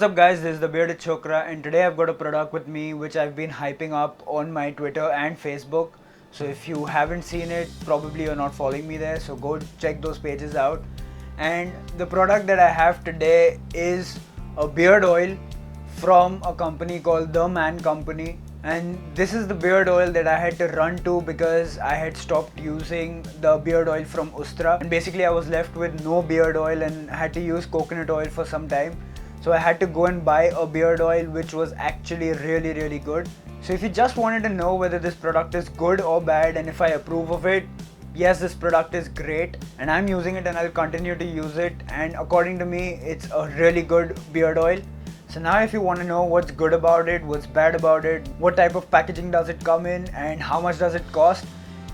up guys, this is the Bearded Chokra and today I've got a product with me which I've been hyping up on my Twitter and Facebook. So if you haven't seen it, probably you're not following me there, so go check those pages out. And the product that I have today is a beard oil from a company called The Man Company. And this is the beard oil that I had to run to because I had stopped using the beard oil from Ustra. And basically I was left with no beard oil and had to use coconut oil for some time. So I had to go and buy a beard oil which was actually really good. So if you just wanted to know whether this product is good or bad and if I approve of it, yes, this product is great and I'm using it and I'll continue to use it, and according to me it's a really good beard oil. So now if you want to know what's good about it, what's bad about it, what type of packaging does it come in and how much does it cost,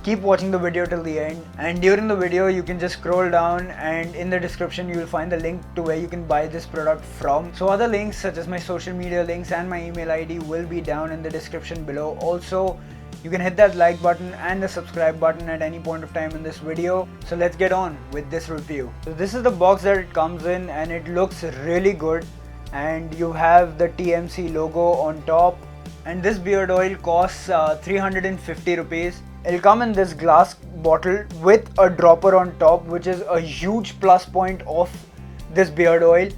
keep watching the video till the end. And during the video you can just scroll down and in the description you will find the link to where you can buy this product from. So other links such as my social media links and my email ID will be down in the description below. Also, you can hit that like button and the subscribe button at any point of time in this video. So let's get on with this review. So this is the box that it comes in and it looks really good. And you have the TMC logo on top, and this beard oil costs 350 rupees. It'll come in this glass bottle with a dropper on top, which is a huge plus point of this beard oil.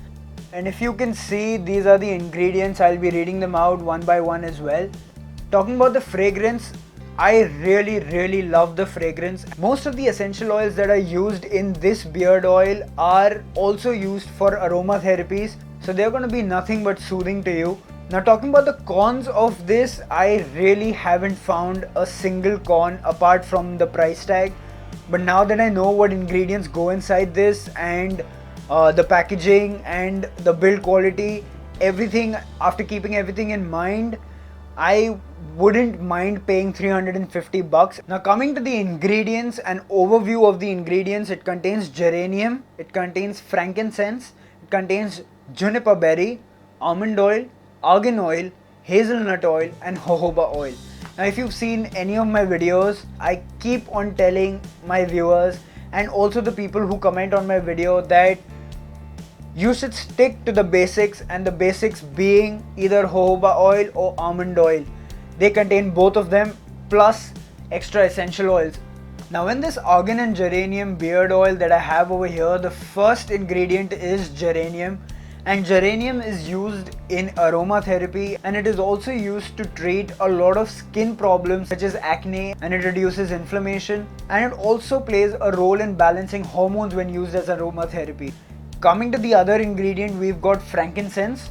And if you can see, these are the ingredients. I'll be reading them out one by one as well. Talking about the fragrance, I really love the fragrance. Most of the essential oils that are used in this beard oil are also used for aromatherapies, so they're going to be nothing but soothing to you. Now talking about the cons of this, I really haven't found a single con apart from the price tag. But now that I know what ingredients go inside this and the packaging and the build quality, everything, after keeping everything in mind, I wouldn't mind paying 350 bucks. Now coming to the ingredients, an overview of the ingredients: it contains geranium, it contains frankincense, it contains juniper berry, almond oil, argan oil, hazelnut oil and jojoba oil. Now if you've seen any of my videos, I keep on telling my viewers and also the people who comment on my video that you should stick to the basics, and the basics being either jojoba oil or almond oil. They contain both of them plus extra essential oils. Now in this argan and geranium beard oil that I have over here, the first ingredient is geranium, and geranium is used in aromatherapy and it is also used to treat a lot of skin problems such as acne, and it reduces inflammation, and it also plays a role in balancing hormones when used as aromatherapy. Coming to the other ingredient, we've got frankincense.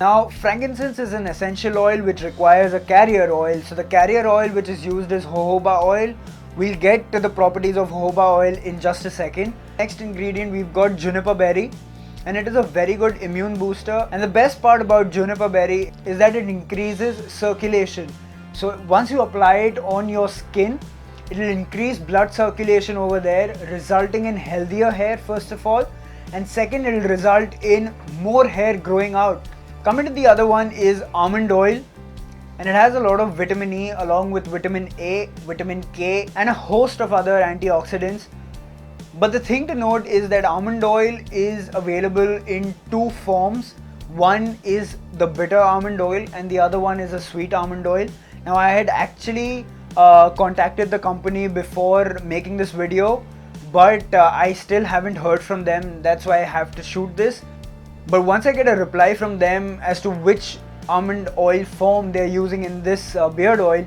Now frankincense is an essential oil which requires a carrier oil. So the carrier oil which is used is jojoba oil. We'll get to the properties of jojoba oil in just a second. Next ingredient, we've got juniper berry, and it is a very good immune booster. And the best part about juniper berry is that it increases circulation. So once you apply it on your skin, it will increase blood circulation over there, resulting in healthier hair first of all, and second, it will result in more hair growing out. Coming to the other one is almond oil, and it has a lot of vitamin E along with vitamin A, vitamin K and a host of other antioxidants. But the thing to note is that almond oil is available in two forms. One is the bitter almond oil and the other one is a sweet almond oil. Now I had actually contacted the company before making this video, but I still haven't heard from them. That's why I have to shoot this. But once I get a reply from them as to which almond oil form they're using in this beard oil,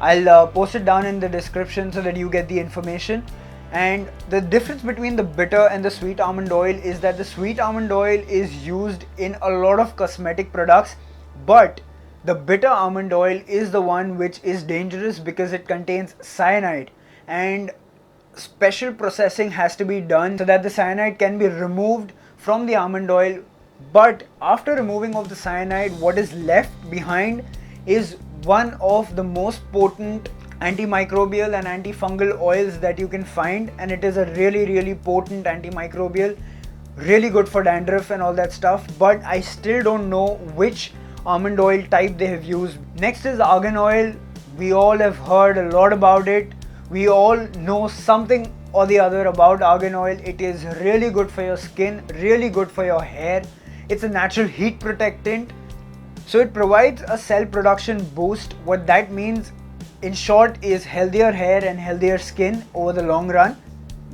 I'll post it down in the description so that you get the information. And the difference between the bitter and the sweet almond oil is that the sweet almond oil is used in a lot of cosmetic products, but the bitter almond oil is the one which is dangerous because it contains cyanide, and special processing has to be done so that the cyanide can be removed from the almond oil. But after removing of the cyanide, what is left behind is one of the most potent antimicrobial and antifungal oils that you can find, and it is a really potent antimicrobial, really good for dandruff and all that stuff. But I still don't know which almond oil type they have used. Next is argan oil. We all have heard a lot about it. We all know something or the other about argan oil. It is really good for your skin, really good for your hair. It's a natural heat protectant. So it provides a cell production boost. What that means in short is healthier hair and healthier skin over the long run.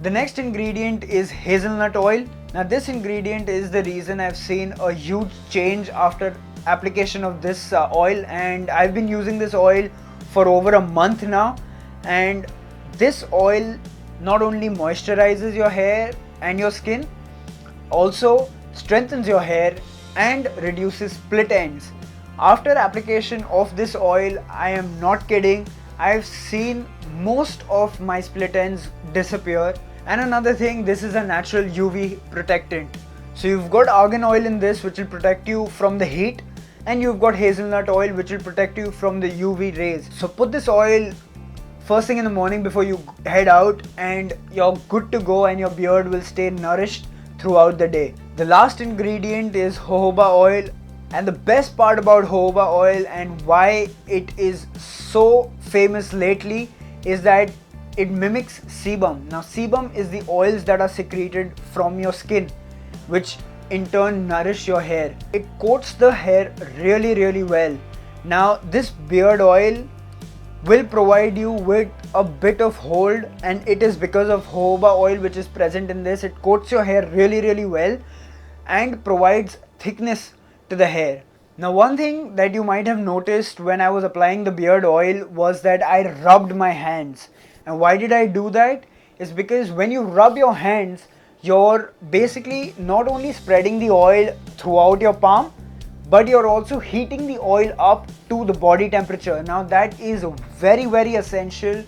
The next ingredient is hazelnut oil. Now this ingredient is the reason I've seen a huge change after application of this oil, and I've been using this oil for over a month now. And this oil not only moisturizes your hair and your skin, also strengthens your hair and reduces split ends. After application of this oil, I am not kidding, I've seen most of my split ends disappear. And another thing, this is a natural UV protectant. So you've got argan oil in this, which will protect you from the heat, and you've got hazelnut oil, which will protect you from the UV rays. So put this oil first thing in the morning before you head out, and you're good to go, and your beard will stay nourished throughout the day. The last ingredient is jojoba oil. And the best part about jojoba oil and why it is so famous lately is that it mimics sebum. Now sebum is the oils that are secreted from your skin, which in turn nourish your hair. It coats the hair really well. Now this beard oil will provide you with a bit of hold, and it is because of jojoba oil which is present in this. It coats your hair really well and provides thickness to the hair. Now one thing that you might have noticed when I was applying the beard oil was that I rubbed my hands. And why did I do that? Is because when you rub your hands, you're basically not only spreading the oil throughout your palm, but you're also heating the oil up to the body temperature. Now that is very essential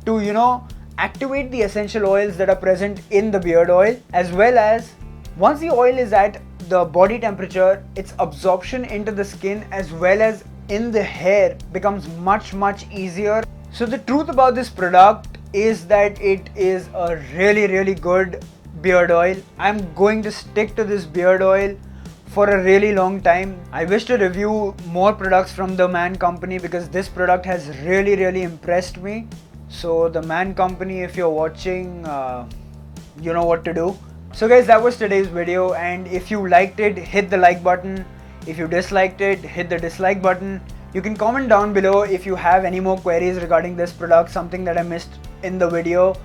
to activate the essential oils that are present in the beard oil, as well as once the oil is at the body temperature, its absorption into the skin as well as in the hair becomes much easier. So the truth about this product is that it is a really good beard oil. I'm going to stick to this beard oil for a really long time. I wish to review more products from the Man Company because this product has really impressed me. So the Man Company, if you're watching, you know what to do. So guys, that was today's video, and if you liked it, hit the like button. If you disliked it, hit the dislike button. You can comment down below if you have any more queries regarding this product, something that I missed in the video.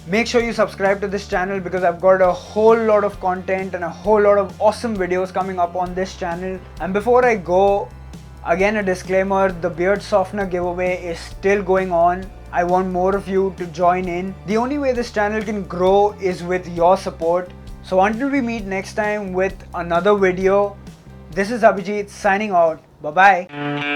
Make sure you subscribe to this channel because I've got a whole lot of content and a whole lot of awesome videos coming up on this channel. And before I go, again a disclaimer, the beard softener giveaway is still going on. I want more of you to join in. The only way this channel can grow is with your support. So until we meet next time with another video, this is Abhijit signing out. Bye bye.